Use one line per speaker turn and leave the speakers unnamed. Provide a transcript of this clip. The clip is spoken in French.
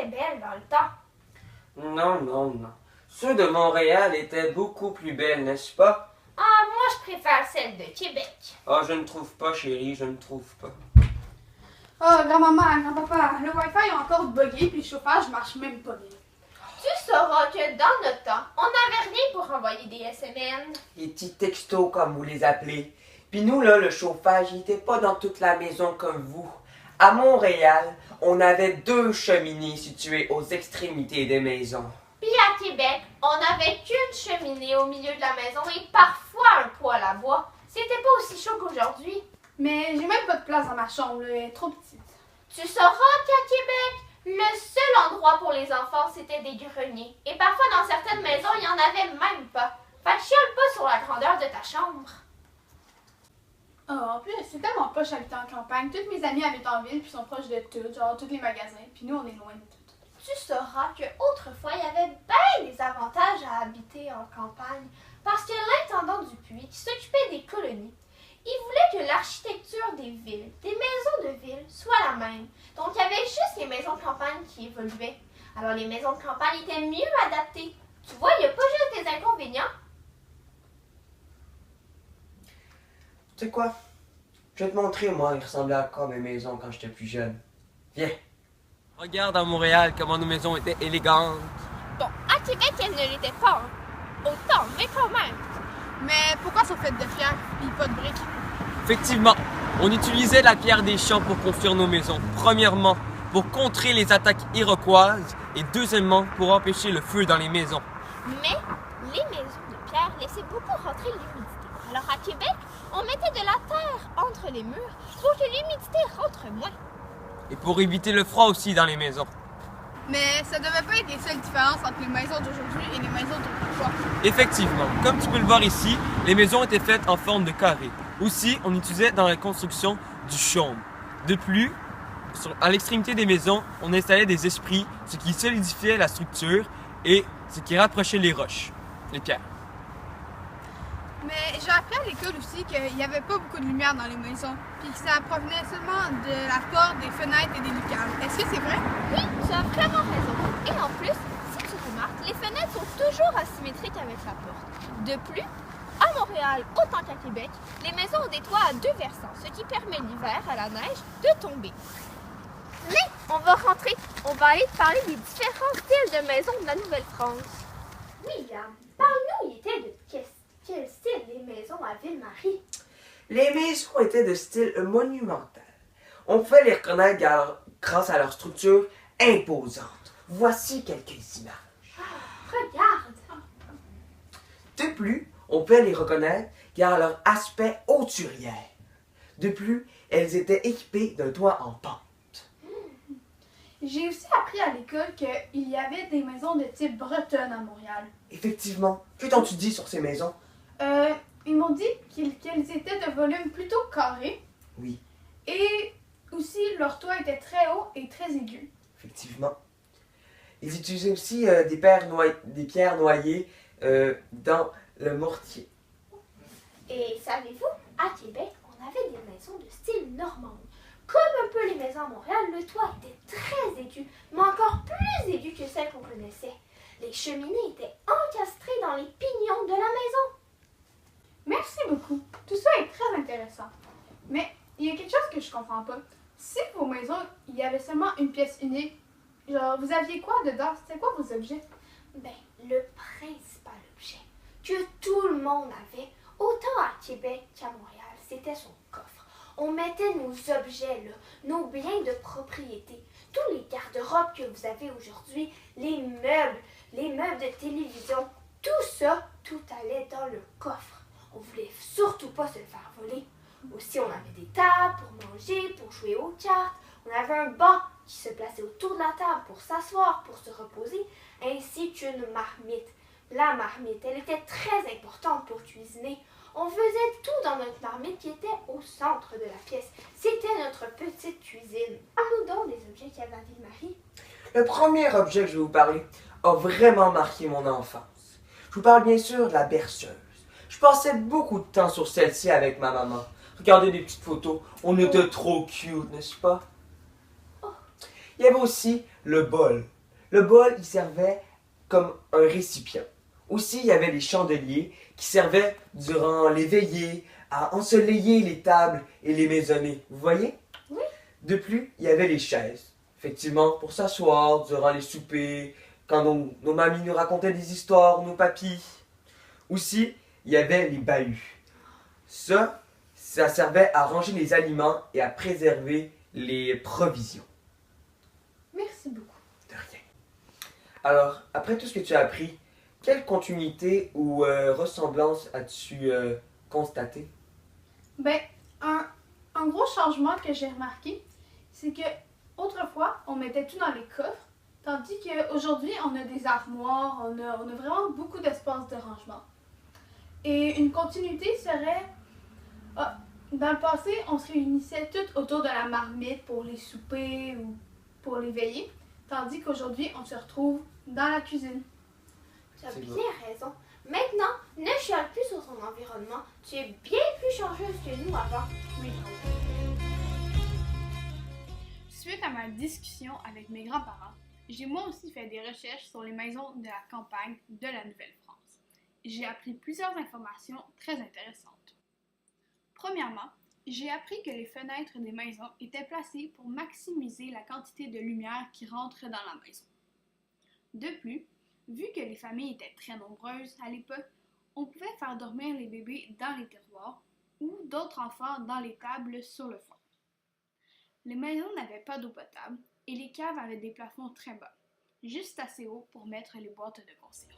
étaient belles dans le temps.
Non, non, non. Ceux de Montréal étaient beaucoup plus belles, n'est-ce pas?
Ah, moi je préfère celles de Québec.
Ah, je ne trouve pas, chérie, je ne trouve pas.
Oh, grand-maman, grand-papa, le Wi-Fi est encore buggé puis le chauffage marche même pas bien.
Tu sauras que dans notre temps, on n'avait rien pour envoyer des SMN.
Les petits textos, comme vous les appelez. Puis nous, là, le chauffage, il n'était pas dans toute la maison comme vous. À Montréal, on avait 2 cheminées situées aux extrémités des maisons.
Puis à Québec, on n'avait qu'une cheminée au milieu de la maison et parfois un poêle à bois. C'était pas aussi chaud qu'aujourd'hui.
Mais j'ai même pas de place dans ma chambre, là, elle est trop petite.
Tu sauras qu'à Québec, le seul endroit pour les enfants, c'était des greniers. Et parfois, dans certaines maisons, il n'y en avait même pas. Fait que chiale pas sur la grandeur de ta chambre.
Oh, en plus, c'est tellement poche habiter en campagne. Toutes mes amies habitent en ville puis sont proches de tout, genre tous les magasins. Puis nous, on est loin de tout.
Tu sauras qu'autrefois, il y avait bien des avantages à habiter en campagne. Parce que l'intendant du puits, qui s'occupait des colonies, il voulait que l'architecture des villes, des maisons de ville, soit la même. Donc, il y avait juste les maisons de campagne qui évoluaient. Alors, les maisons de campagne étaient mieux adaptées. Tu vois, il n'y a pas juste des inconvénients.
Tu sais quoi? Je vais te montrer, moi, il ressemblait à quoi mes maisons quand j'étais plus jeune. Viens. Regarde à Montréal comment nos maisons étaient élégantes.
Bon, à Québec, elles ne l'étaient pas. Autant, mais quand même.
Mais pourquoi sont faites de pierre puis pas de briques?
Effectivement, on utilisait la pierre des champs pour construire nos maisons. Premièrement, pour contrer les attaques iroquoises et deuxièmement, pour empêcher le feu dans les maisons.
Mais les maisons de pierre laissaient beaucoup rentrer l'humidité. Alors à Québec, on mettait de la terre entre les murs pour que l'humidité rentre moins.
Et pour éviter le froid aussi dans les maisons.
Mais ça devait pas être les seules différences entre les maisons d'aujourd'hui et les maisons d'autrefois.
Effectivement, comme tu peux le voir ici, les maisons étaient faites en forme de carré. Aussi, on utilisait dans la construction du chaume. De plus, à l'extrémité des maisons, on installait des esprits, ce qui solidifiait la structure et ce qui rapprochait les roches, les pierres.
Mais j'ai appris à l'école aussi qu'il n'y avait pas beaucoup de lumière dans les maisons, puis que ça provenait seulement de la porte, des fenêtres et des lucarnes. Est-ce que c'est vrai?
Oui, tu as vraiment raison. Et en plus, si tu remarques, les fenêtres sont toujours asymétriques avec la porte. De plus, à Montréal, autant qu'à Québec, les maisons ont des toits à 2 versants, ce qui permet l'hiver à la neige de tomber. Mais on va rentrer, on va aller te parler des différents styles de maisons de la Nouvelle-France. William, parle-nous, il était de quel style les maisons à Ville-Marie?
Les maisons étaient de style monumental. On pouvait les reconnaître grâce à leur structure imposante. Voici quelques images.
Regarde!
De plus, on peut les reconnaître car leur aspect hauturière. De plus, elles étaient équipées d'un toit en pente.
J'ai aussi appris à l'école qu'il y avait des maisons de type bretonne à Montréal.
Effectivement, que t'en-tu dis sur ces maisons?
Ils m'ont dit qu'elles étaient de volume plutôt carré.
Oui,
Et aussi, leur toit était très haut et très aigu.
effectivement. Ils utilisaient aussi des pierres noyées dans le mortier.
Et savez-vous, à Québec, on avait des maisons de style normand. Comme un peu les maisons à Montréal, le toit était très aigu, mais encore plus aigu que celles qu'on connaissait. Les cheminées étaient encastrées dans les pignons de la maison.
Merci beaucoup. Tout ça est très intéressant. Mais il y a quelque chose que je comprends pas. Si vos maisons, il y avait seulement une pièce unique, genre, vous aviez quoi dedans? C'était quoi vos objets?
Ben, le principal objet que tout le monde avait, autant à Québec qu'à Montréal, c'était son coffre. On mettait nos objets là, nos biens de propriété, tous les garde-robes que vous avez aujourd'hui, les meubles de télévision, tout ça, tout allait dans le coffre. On voulait surtout pas se le faire voler. Aussi, on avait des tables pour manger, pour jouer aux cartes. On avait un banc qui se plaçait autour de la table pour s'asseoir, pour se reposer, ainsi qu'une marmite. La marmite, elle était très importante pour cuisiner. On faisait tout dans notre marmite qui était au centre de la pièce. C'était notre petite cuisine. Parle-nous donc des objets qu'il y avait à Ville-Marie.
Le premier objet que je vais vous parler a vraiment marqué mon enfance. Je vous parle bien sûr de la berceuse. Je passais beaucoup de temps sur celle-ci avec ma maman. Regardez les petites photos, on était trop cute, n'est-ce pas?
Oh.
Il y avait aussi le bol. Le bol, il servait comme un récipient. Aussi, il y avait les chandeliers qui servaient durant les veillées à ensoleiller les tables et les maisonnées. Vous voyez?
Oui.
De plus, il y avait les chaises. Effectivement, pour s'asseoir durant les soupers, quand nos mamies nous racontaient des histoires, nos papis. Aussi, il y avait les bahuts. Ça servait à ranger les aliments et à préserver les provisions.
Merci beaucoup.
De rien. Alors, après tout ce que tu as appris, quelle continuité ou ressemblance as-tu constaté?
Ben, un gros changement que j'ai remarqué, c'est que autrefois, on mettait tout dans les coffres, tandis qu'aujourd'hui, on a des armoires, on a vraiment beaucoup d'espace de rangement. Et une continuité serait, dans le passé, on se réunissait toutes autour de la marmite pour les soupers ou pour les veillées, tandis qu'aujourd'hui, on se retrouve dans la cuisine.
Tu as bien raison. Maintenant, ne chiale plus sur ton environnement. Tu es bien plus chanceuse que nous avant.
Oui. Suite à ma discussion avec mes grands-parents, j'ai moi aussi fait des recherches sur les maisons de la campagne de la Nouvelle-France. J'ai appris plusieurs informations très intéressantes. Premièrement, j'ai appris que les fenêtres des maisons étaient placées pour maximiser la quantité de lumière qui rentre dans la maison. De plus, vu que les familles étaient très nombreuses à l'époque, on pouvait faire dormir les bébés dans les tiroirs ou d'autres enfants dans les tables sur le fond. Les maisons n'avaient pas d'eau potable et les caves avaient des plafonds très bas, juste assez haut pour mettre les boîtes de conserve.